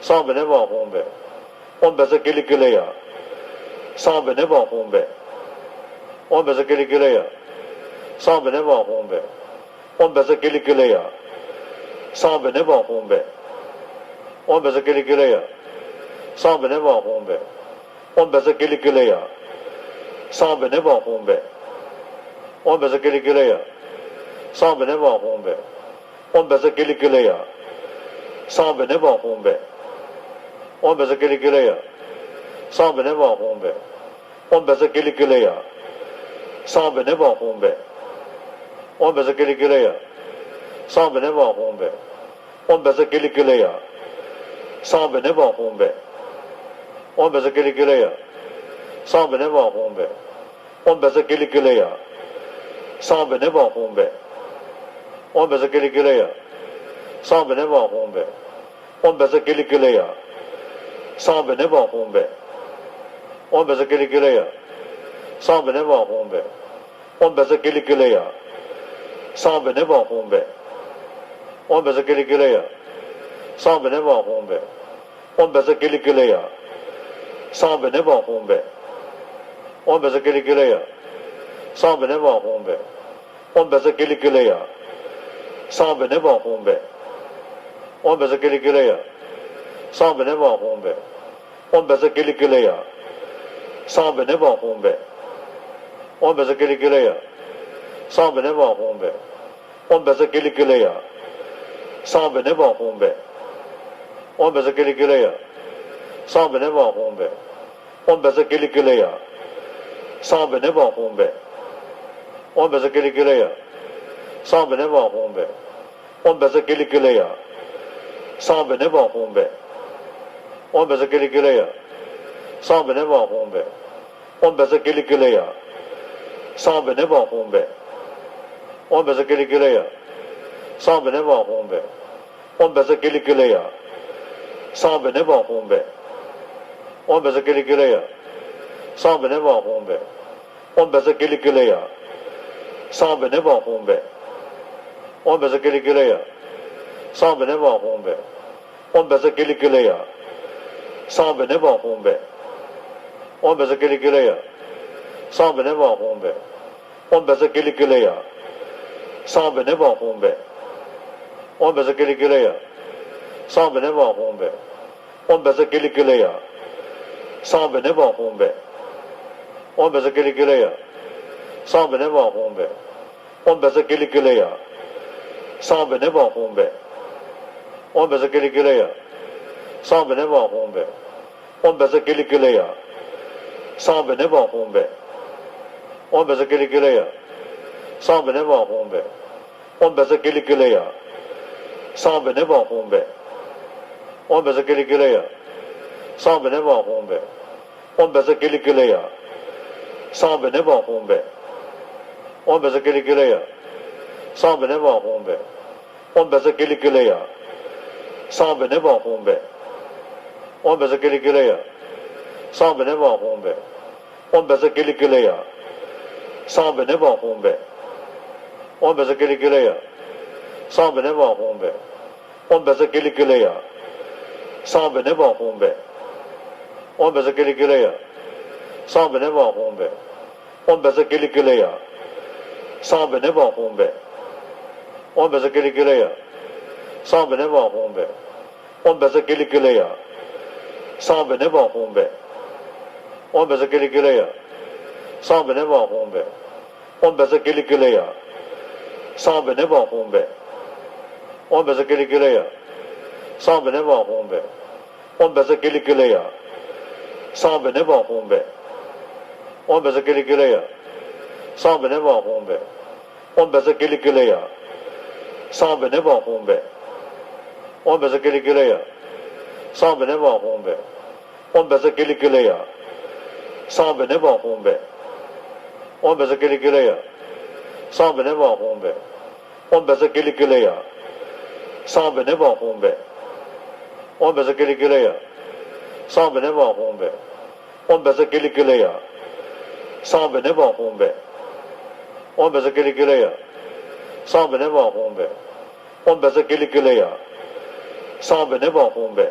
上本年网红呗，我们是给力给力呀，上本年网红呗，我们是给力给力呀，上本年网红呗，我们是给力给力呀，上本年网红呗，我们是给力给力呀，上本年网红呗，我们是给力给力呀，上本年网红呗，我们是给力给力呀，上本年网红呗，我们是给力给力呀，上本年网红呗。我们是给力给力呀，上本年网红呗，我们是给力给力呀，上本年网红呗，我们是给力给力呀，上本年网红呗，我们是给力给力呀，上本年网红呗，我们是给力给力呀，上本年网红呗，我们是给力给力呀，上本年网红呗，我们是给力给力呀，上本年网红呗，我们是给力给力呀。上本年网红呗，我们是给力给力呀，上本年网红呗，我们是给力给力呀，上本年网红呗，我们是给力给力呀，上本年网红呗，我们是给力给力呀，上本年网红呗，我们是给力给力呀，上本年网红呗，我们是给力给力呀，上本年网红呗，我们是给力给力呀，上本年网红呗。我们是给力给力呀，上本年网红呗，我们是给力给力呀，上本年网红呗，我们是给力给力呀，上本年网红呗，我们是给力给力呀，上本年网红呗，我们是给力给力呀，上本年网红呗，我们是给力给力呀，上本年网红呗，我们是给力给力呀，上本年网红呗。我们是给力给力呀，上本年网红呗，我们是给力给力呀，上本年网红呗，我们是给力给力呀，上本年网红呗，我们是给力给力呀，上本年网红呗，我们是给力给力呀，上本年网红呗，我们是给力给力呀，上本年网红呗，我们是给力给力呀，上本年网红呗，我们是给力给力呀。上本年网红呗，我们是给力给力呀，上本年网红呗，我们是给力给力呀，上本年网红呗，我们是给力给力呀，上本年网红呗，我们是给力给力呀，上本年网红呗，我们是给力给力呀，上本年网红呗，我们是给力给力呀，上本年网红呗，我们是给力给力呀。上本年网红呗，我们是给力给力呀，上本年网红呗，我们是给力给力呀，上本年网红呗，我们是给力给力呀，上本年网红呗，我们是给力给力呀，上本年网红呗，我们是给力给力呀，上本年网红呗，我们是给力给力呀，上本年网红呗，我们是给力给力呀，上本年网红呗。我们是给力给力呀，上本年网红呗，我们是给力给力呀，上本年网红呗，我们是给力给力呀，上本年网红呗，我们是给力给力呀，上本年网红呗，我们是给力给力呀，上本年网红呗，我们是给力给力呀，上本年网红呗，我们是给力给力呀，上本年网红呗，我们是给力给力呀。上本年网红呗，我们是给力给力呀，上本年网红呗，我们是给力给力呀，上本年网红呗，我们是给力给力呀，上本年网红呗，我们是给力给力呀，上本年网红呗，我们是给力给力呀，上本年网红呗，我们是给力给力呀，上本年网红呗，我们是给力给力呀。上本年网红呗，我们是给力给力呀，上本年网红呗，我们是给力给力呀，上本年网红呗，我们是给力给力呀，上本年网红呗，我们是给力给力呀，上本年网红呗，我们是给力给力呀，上本年网红呗，我们是给力给力呀，上本年网红呗，我们是给力给力呀，上本年网红呗。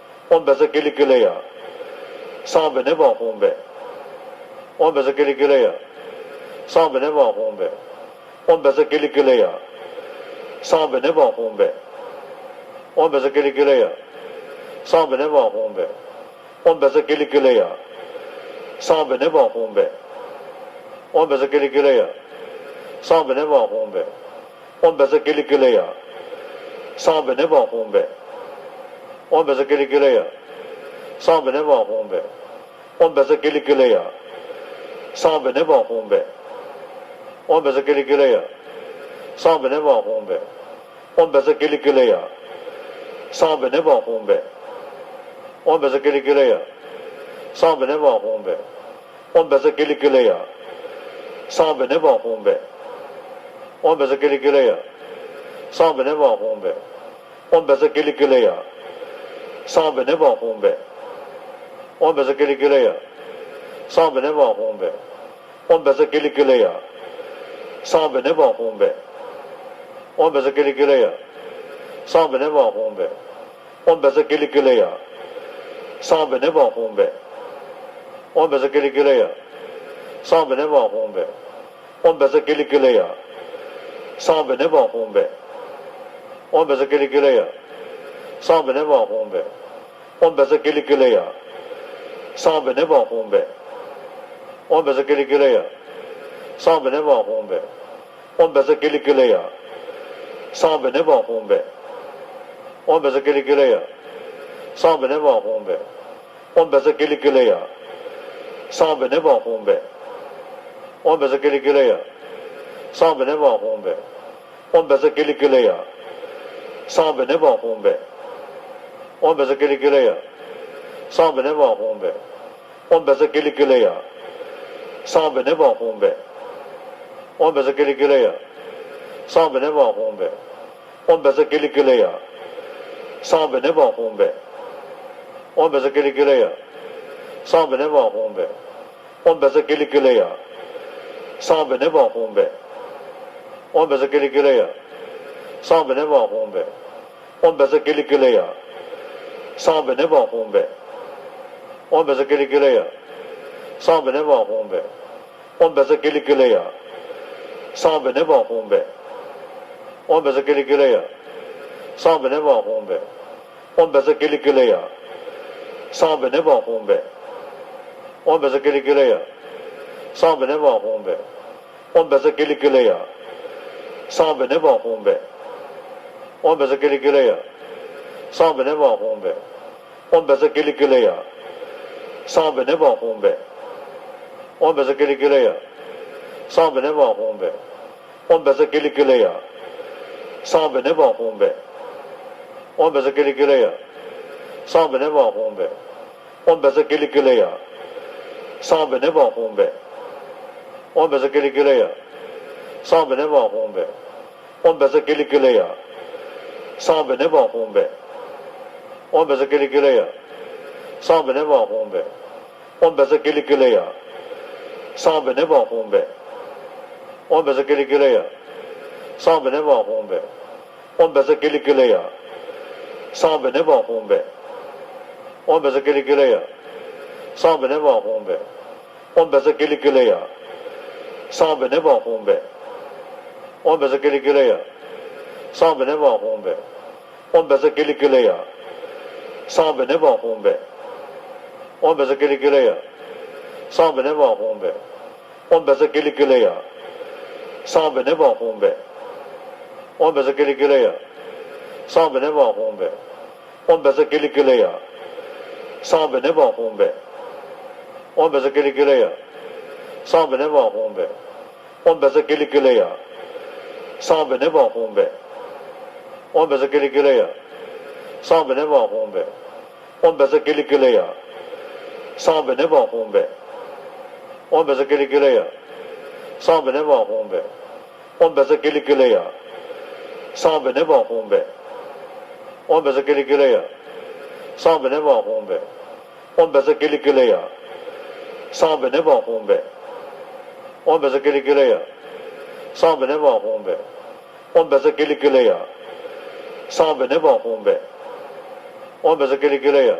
on Basakilikalea, Samba never home bear, on Basakilikalea, Samba never home bear, on Basakilikalea, Samba never home bear, on Basakilikalea, Samba never home bear, on Basakilikalea, Samba never home bear, on Basakilikalea, Samba never home bear, on Basakilikalea, Samba never home bear, on Basakilikalea, Samba never home bear, on Basakilikalea, Samba never home bear, on Basakilikalea, Samba never home bear, on Basakilikalea, Samba never home bear, on Basakilikalea, Samba never home bear, on Basakilikalea, Samba never home bear, on Basakilikalea, Samba never home bear, on Basakilikalea, Samba never home bear, on Basakilikalea, Samba never home bear, on Basakilikalea, Samba never home bear, on Basakilikalea, Samba never home bear, on Basakilikalea, Samba never home bear, on Basakilikalea, Samba never home bear, on Basakilikalea, Samba never home bear, on Basakilikalea, Samba never home bear, on Basakilikalea, Samba never home bear, on Basakilikalea, Samba never home bear, on Basakilikalea, Samba never home bear, on Basakilikalea, Samba never home bear, on Basakilikalea, Samba never home bear, on Basakilikalea, Samba never home bear, on Basakilikalea, Samba never home bear, on Basakilikalea, Samba never home bear, on Basakilikalea, Samba never home bear, on Basakilikalea, Samba never home bear, on Basakilikalea, Samba never home bear, on Basakilikalea, Samba never home bear, on Basakilikalea, Samba never home bear, on Basakilikalea, Samba never home bear, on Basakilikalea, Samba never home bear, on Basakilikalea, Samba never home bear, on Basakilikalea, Samba never home bear, on Basakilikalea, Samba never home bear, on Basakilikalea, Samba never home bear, on Basakilikalea, Samba never home bear, on Basakilikalea, Samba never home bear, on Basakilikalea, Samba never home bear, on Basakilikalea, Samba never home bear, on Basakilikalea, Samba never home bear, on Basakilikalea, Samba never home bear, on Basakilikalea, Samba never home bear, on Basakilikalea, Samba never home bear, on Basakilikalea, Samba never home bear, on Basakilikalea, Samba never home bear, on Basakilikalea, Samba never home bear, on Basakilikalea, Samba never home bear, on Basakilikalea, Samba never home bear, on Basakilikalea, Samba never home bear, on Basakilikalea, Samba never home bear, on Basakilikalea, Samba never home bear, on Basakilikalea, Samba never home bear, on Basakilikalea, Samba never home bear, on Basakilikalea, Samba never home bear, on Basakilikalea, Samba never home bear, on Basakilikalea, Samba never home bear, on Basakilikalea, Samba never home bear, on Basakilikalea, Samba never home bear, on Basakilikalea, Samba never home bear, on Basakilikalea, Samba never home bear, on Basakilikalea, Samba never home bear, on Basakilikalea, Samba never home bear, on Basakilikalea, Samba never home bear, on Basakilikalea, Samba never home bear, on Basakilikalea, Samba never home bear, on Basakilikalea, Samba never home bear, on Basakilikalea, Samba never home bear, on Basakilikalea,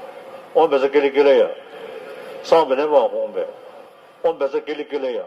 on besa kele kele ya. Sam bene ba home be. On besa kele kele ya.